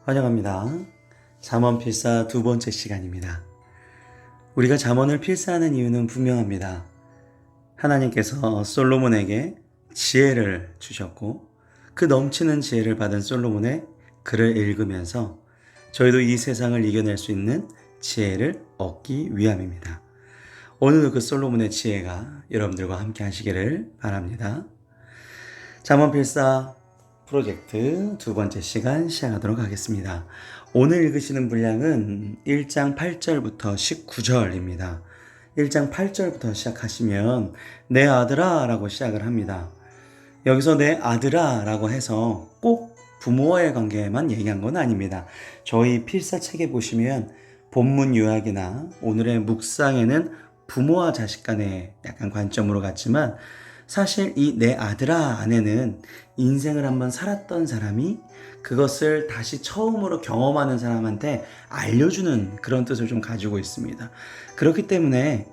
환영합니다. 잠언 필사 두 번째 시간입니다. 우리가 잠언을 필사하는 이유는 분명합니다. 하나님께서 솔로몬에게 지혜를 주셨고 그 넘치는 지혜를 받은 솔로몬의 글을 읽으면서 저희도 이 세상을 이겨낼 수 있는 지혜를 얻기 위함입니다. 오늘도 그 솔로몬의 지혜가 여러분들과 함께 하시기를 바랍니다. 잠언 필사 프로젝트 두 번째 시간 시작하도록 하겠습니다. 오늘 읽으시는 분량은 1장 8절부터 19절입니다. 1장 8절부터 시작하시면 내 아들아 라고 시작을 합니다. 여기서 내 아들아 라고 해서 꼭 부모와의 관계에만 얘기한 건 아닙니다. 저희 필사책에 보시면 본문 요약이나 오늘의 묵상에는 부모와 자식 간의 약간 관점으로 갔지만 사실 이 내 아들아 안에는 인생을 한번 살았던 사람이 그것을 다시 처음으로 경험하는 사람한테 알려주는 그런 뜻을 좀 가지고 있습니다. 그렇기 때문에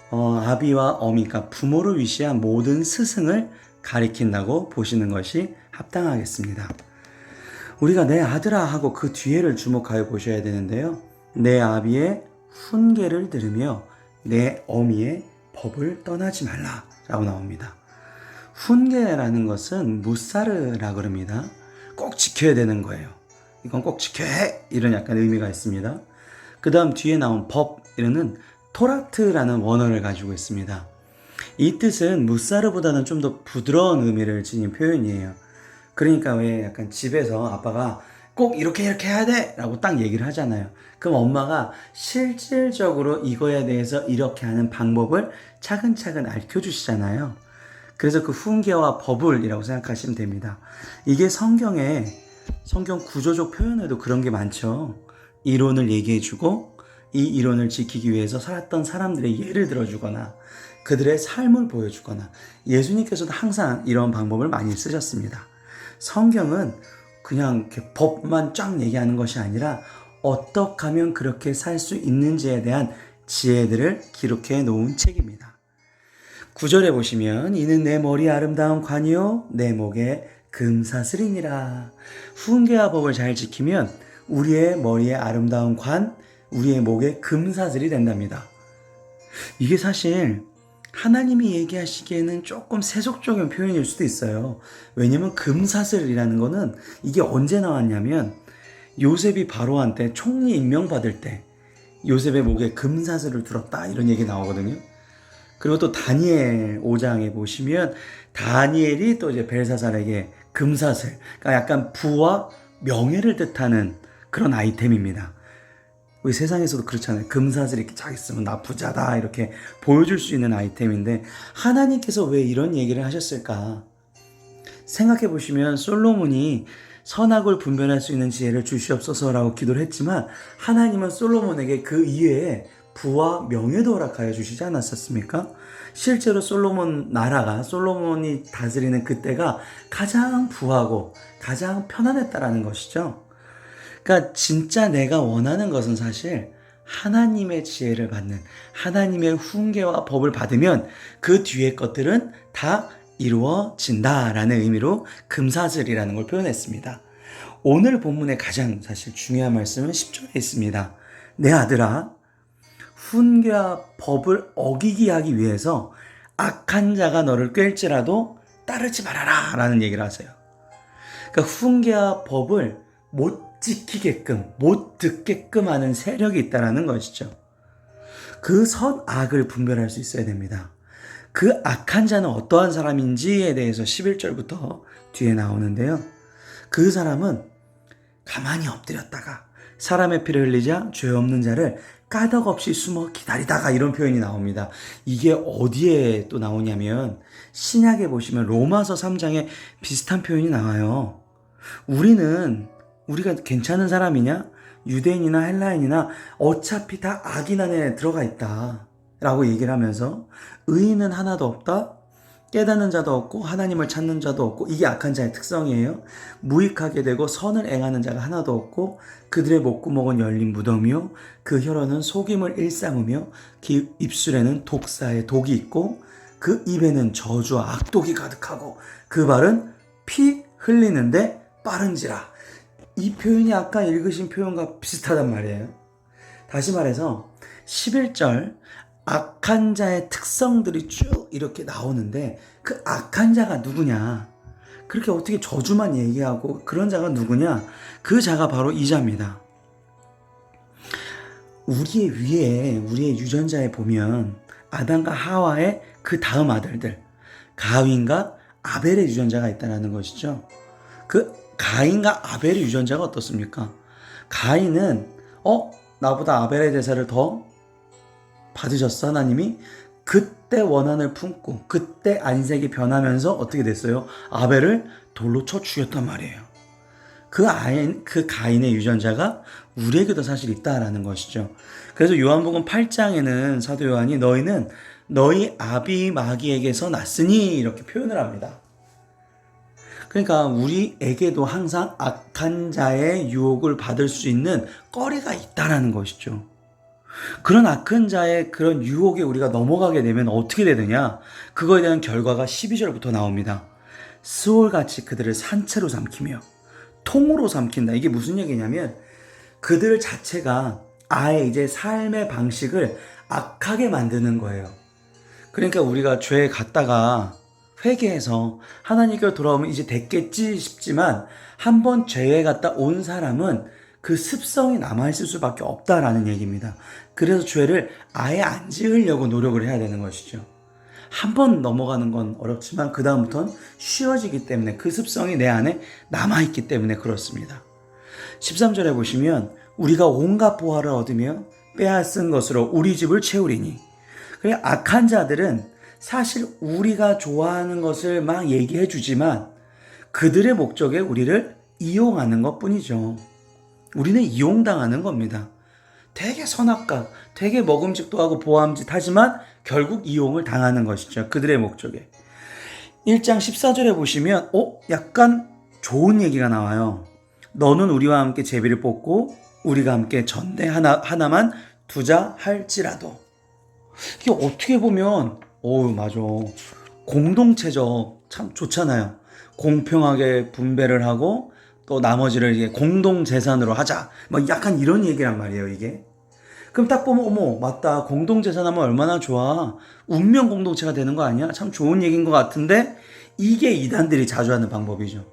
아비와 어미, 그러니까 부모를 위시한 모든 스승을 가리킨다고 보시는 것이 합당하겠습니다. 우리가 내 아들아 하고 그 뒤에를 주목하여 보셔야 되는데요. 내 아비의 훈계를 들으며 내 어미의 법을 떠나지 말라 라고 나옵니다. 훈계라는 것은 무사르라 그럽니다. 꼭 지켜야 되는 거예요. 이건 꼭 지켜야 해! 이런 약간 의미가 있습니다. 그 다음 뒤에 나온 법, 이는 토라트라는 원어를 가지고 있습니다. 이 뜻은 무사르보다는 좀 더 부드러운 의미를 지닌 표현이에요. 그러니까 왜 약간 집에서 아빠가 꼭 이렇게 해야 돼! 라고 딱 얘기를 하잖아요. 그럼 엄마가 실질적으로 이거에 대해서 이렇게 하는 방법을 차근차근 알려주시잖아요. 그래서 그 훈계와 법을이라고 생각하시면 됩니다. 이게 성경 구조적 표현에도 그런 게 많죠. 이론을 얘기해주고 이 이론을 지키기 위해서 살았던 사람들의 예를 들어주거나 그들의 삶을 보여주거나 예수님께서도 항상 이런 방법을 많이 쓰셨습니다. 성경은 그냥 이렇게 법만 쫙 얘기하는 것이 아니라 어떻게 하면 그렇게 살 수 있는지에 대한 지혜들을 기록해 놓은 책입니다. 9절에 보시면 이는 내 머리 아름다운 관이요 내 목에 금사슬이니라. 훈계와 법을 잘 지키면 우리의 머리에 아름다운 관, 우리의 목에 금사슬이 된답니다. 이게 사실 하나님이 얘기하시기에는 조금 세속적인 표현일 수도 있어요. 왜냐면 금사슬이라는 거는 이게 언제 나왔냐면 요셉이 바로한테 총리 임명받을 때 요셉의 목에 금사슬을 둘었다 이런 얘기 나오거든요. 그리고 또 다니엘 5장에 보시면 다니엘이 또 이제 벨사살에게 금사슬, 그러니까 약간 부와 명예를 뜻하는 그런 아이템입니다. 우리 세상에서도 그렇잖아요. 금사슬이 이렇게 쫙 있으면 나 부자다 이렇게 보여줄 수 있는 아이템인데 하나님께서 왜 이런 얘기를 하셨을까? 생각해 보시면 솔로몬이 선악을 분별할 수 있는 지혜를 주시옵소서라고 기도를 했지만 하나님은 솔로몬에게 그 이외에 부와 명예도 허락하여 주시지 않았었습니까? 실제로 솔로몬이 다스리는 그때가 가장 부하고 가장 편안했다라는 것이죠. 그러니까 진짜 내가 원하는 것은 사실 하나님의 지혜를 받는 하나님의 훈계와 법을 받으면 그 뒤의 것들은 다 이루어진다라는 의미로 금사슬이라는 걸 표현했습니다. 오늘 본문의 가장 사실 중요한 말씀은 10절에 있습니다. 내 아들아 훈계와 법을 어기게 하기 위해서 악한 자가 너를 꿰일지라도 따르지 말아라 라는 얘기를 하세요. 그러니까 훈계와 법을 못 지키게끔 못 듣게끔 하는 세력이 있다는 것이죠. 그 선악을 분별할 수 있어야 됩니다. 그 악한 자는 어떠한 사람인지에 대해서 11절부터 뒤에 나오는데요. 그 사람은 가만히 엎드렸다가 사람의 피를 흘리자 죄 없는 자를 까닭없이 숨어 기다리다가 이런 표현이 나옵니다. 이게 어디에 또 나오냐면 신약에 보시면 로마서 3장에 비슷한 표현이 나와요. 우리가 괜찮은 사람이냐? 유대인이나 헬라인이나 어차피 다 악인 안에 들어가 있다 라고 얘기를 하면서 의인은 하나도 없다? 깨닫는 자도 없고 하나님을 찾는 자도 없고 이게 악한 자의 특성이에요. 무익하게 되고 선을 행하는 자가 하나도 없고 그들의 목구멍은 열린 무덤이요 그 혀로는 속임을 일삼으며 그 입술에는 독사의 독이 있고 그 입에는 저주와 악독이 가득하고 그 발은 피 흘리는데 빠른지라. 이 표현이 아까 읽으신 표현과 비슷하단 말이에요. 다시 말해서 11절 악한 자의 특성들이 쭉 이렇게 나오는데 그 악한 자가 누구냐? 그렇게 어떻게 저주만 얘기하고 그런 자가 누구냐? 그 자가 바로 이 자입니다. 우리의 위에 우리의 유전자에 보면 아담과 하와의 그 다음 아들들 가인과 아벨의 유전자가 있다는 것이죠. 그 가인과 아벨의 유전자가 어떻습니까? 가인은 나보다 아벨의 제사를 더 받으셨어 하나님이? 그때 원한을 품고 그때 안색이 변하면서 어떻게 됐어요? 아벨을 돌로 쳐 죽였단 말이에요. 그 가인의 유전자가 우리에게도 사실 있다라는 것이죠. 그래서 요한복음 8장에는 사도 요한이 너희는 너희 아비 마귀에게서 났으니 이렇게 표현을 합니다. 그러니까 우리에게도 항상 악한 자의 유혹을 받을 수 있는 꺼리가 있다라는 것이죠. 그런 악한 자의 그런 유혹에 우리가 넘어가게 되면 어떻게 되느냐? 그거에 대한 결과가 12절부터 나옵니다. 스올같이 그들을 산채로 삼키며 통으로 삼킨다. 이게 무슨 얘기냐면 그들 자체가 아예 이제 삶의 방식을 악하게 만드는 거예요. 그러니까 우리가 죄에 갔다가 회개해서 하나님께로 돌아오면 이제 됐겠지 싶지만 한번 죄에 갔다 온 사람은 그 습성이 남아있을 수밖에 없다라는 얘기입니다. 그래서 죄를 아예 안 지으려고 노력을 해야 되는 것이죠. 한 번 넘어가는 건 어렵지만 그 다음부터는 쉬워지기 때문에 그 습성이 내 안에 남아있기 때문에 그렇습니다. 13절에 보시면 우리가 온갖 보화를 얻으며 빼앗은 것으로 우리 집을 채우리니. 그래 악한 자들은 사실 우리가 좋아하는 것을 막 얘기해 주지만 그들의 목적에 우리를 이용하는 것뿐이죠. 우리는 이용당하는 겁니다. 되게 선악과, 되게 먹음직도 하고 보암짓 하지만 결국 이용을 당하는 것이죠. 그들의 목적에. 1장 14절에 보시면 약간 좋은 얘기가 나와요. 너는 우리와 함께 제비를 뽑고 우리가 함께 전대 하나만 두자 할지라도. 이게 어떻게 보면 맞아. 공동체적 참 좋잖아요. 공평하게 분배를 하고 또 나머지를 이게 공동재산으로 하자. 막 약간 이런 얘기란 말이에요, 이게. 그럼 딱 보면 어머 맞다. 공동재산하면 얼마나 좋아. 운명 공동체가 되는 거 아니야? 참 좋은 얘기인 것 같은데 이게 이단들이 자주 하는 방법이죠.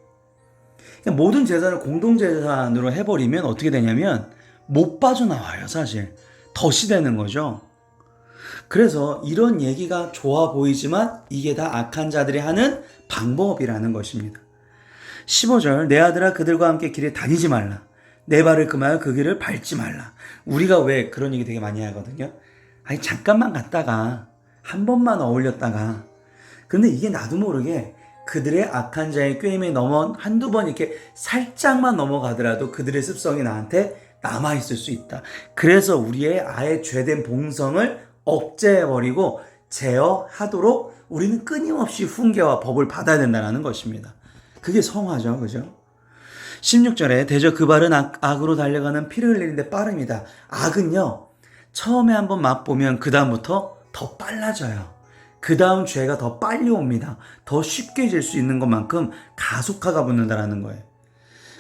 그러니까 모든 재산을 공동재산으로 해버리면 어떻게 되냐면 못 빠져나와요, 사실. 덫이 되는 거죠. 그래서 이런 얘기가 좋아 보이지만 이게 다 악한 자들이 하는 방법이라는 것입니다. 15절 내 아들아 그들과 함께 길에 다니지 말라. 내 발을 금하여 그 길을 밟지 말라. 우리가 왜 그런 얘기 되게 많이 하거든요. 아니 잠깐만 갔다가 한 번만 어울렸다가 근데 이게 나도 모르게 그들의 악한 자의 꾀임에 한두 번 이렇게 살짝만 넘어가더라도 그들의 습성이 나한테 남아있을 수 있다. 그래서 우리의 아예 죄된 본성을 억제해버리고 제어하도록 우리는 끊임없이 훈계와 법을 받아야 된다는 것입니다. 그게 성화죠. 그죠? 16절에 대저 그 발은 악으로 달려가는 피를 흘리는데 빠릅니다. 악은요. 처음에 한번 맛보면 그 다음부터 더 빨라져요. 그 다음 죄가 더 빨리 옵니다. 더 쉽게 질 수 있는 것만큼 가속화가 붙는다는 거예요.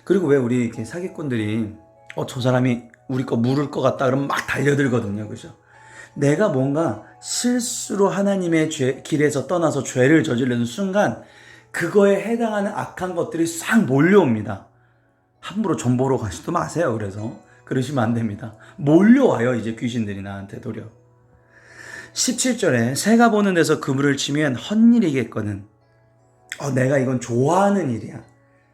그리고 왜 우리 이렇게 사기꾼들이 저 사람이 우리 거 물을 것 같다 그러면 막 달려들거든요. 그죠? 내가 뭔가 실수로 하나님의 길에서 떠나서 죄를 저지르는 순간 그거에 해당하는 악한 것들이 싹 몰려옵니다. 함부로 전 보러 가지도 마세요. 그래서 그러시면 안 됩니다. 몰려와요. 이제 귀신들이 나한테 도려. 17절에 새가 보는 데서 그물을 치면 헛일이겠거든. 내가 이건 좋아하는 일이야.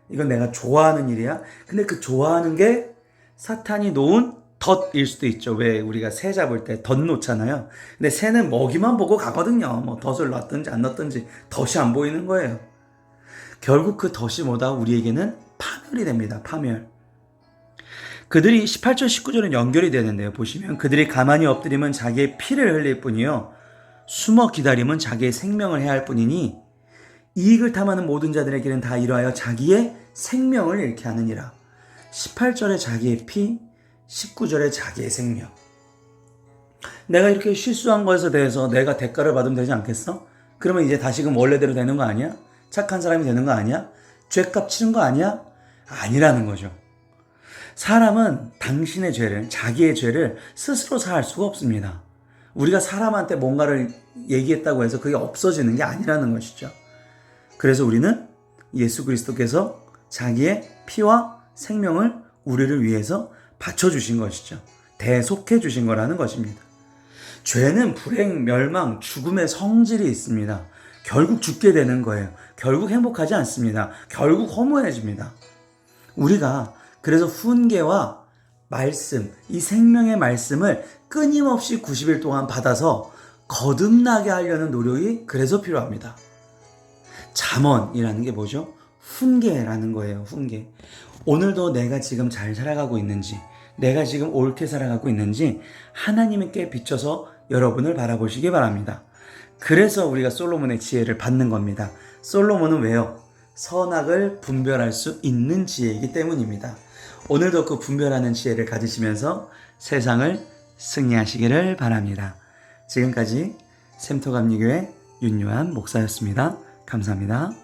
이건 내가 좋아하는 일이야. 근데 그 좋아하는 게 사탄이 놓은 덫일 수도 있죠. 왜 우리가 새 잡을 때 덫 놓잖아요. 근데 새는 먹이만 보고 가거든요. 뭐 덫을 놨든지 안 놨든지 덫이 안 보이는 거예요. 결국 그 덫이 뭐다? 우리에게는 파멸이 됩니다. 파멸. 그들이 18절 19절은 연결이 되는데요. 보시면 그들이 가만히 엎드리면 자기의 피를 흘릴 뿐이요 숨어 기다림은 자기의 생명을 해야 할 뿐이니 이익을 탐하는 모든 자들에게는 다 이러하여 자기의 생명을 잃게 하느니라. 18절에 자기의 피, 19절에 자기의 생명. 내가 이렇게 실수한 것에 대해서 내가 대가를 받으면 되지 않겠어? 그러면 이제 다시금 원래대로 되는 거 아니야? 착한 사람이 되는 거 아니야? 죄값 치는 거 아니야? 아니라는 거죠. 사람은 당신의 죄를, 자기의 죄를 스스로 사할 수가 없습니다. 우리가 사람한테 뭔가를 얘기했다고 해서 그게 없어지는 게 아니라는 것이죠. 그래서 우리는 예수 그리스도께서 자기의 피와 생명을 우리를 위해서 바쳐주신 것이죠. 대속해 주신 거라는 것입니다. 죄는 불행, 멸망, 죽음의 성질이 있습니다. 결국 죽게 되는 거예요. 결국 행복하지 않습니다. 결국 허무해집니다. 우리가 그래서 훈계와 말씀, 이 생명의 말씀을 끊임없이 90일 동안 받아서 거듭나게 하려는 노력이 그래서 필요합니다. 잠언이라는 게 뭐죠? 훈계라는 거예요. 훈계. 오늘도 내가 지금 잘 살아가고 있는지, 내가 지금 옳게 살아가고 있는지 하나님께 비춰서 여러분을 바라보시기 바랍니다. 그래서 우리가 솔로몬의 지혜를 받는 겁니다. 솔로몬은 왜요? 선악을 분별할 수 있는 지혜이기 때문입니다. 오늘도 그 분별하는 지혜를 가지시면서 세상을 승리하시기를 바랍니다. 지금까지 샘터감리교회 윤요한 목사였습니다. 감사합니다.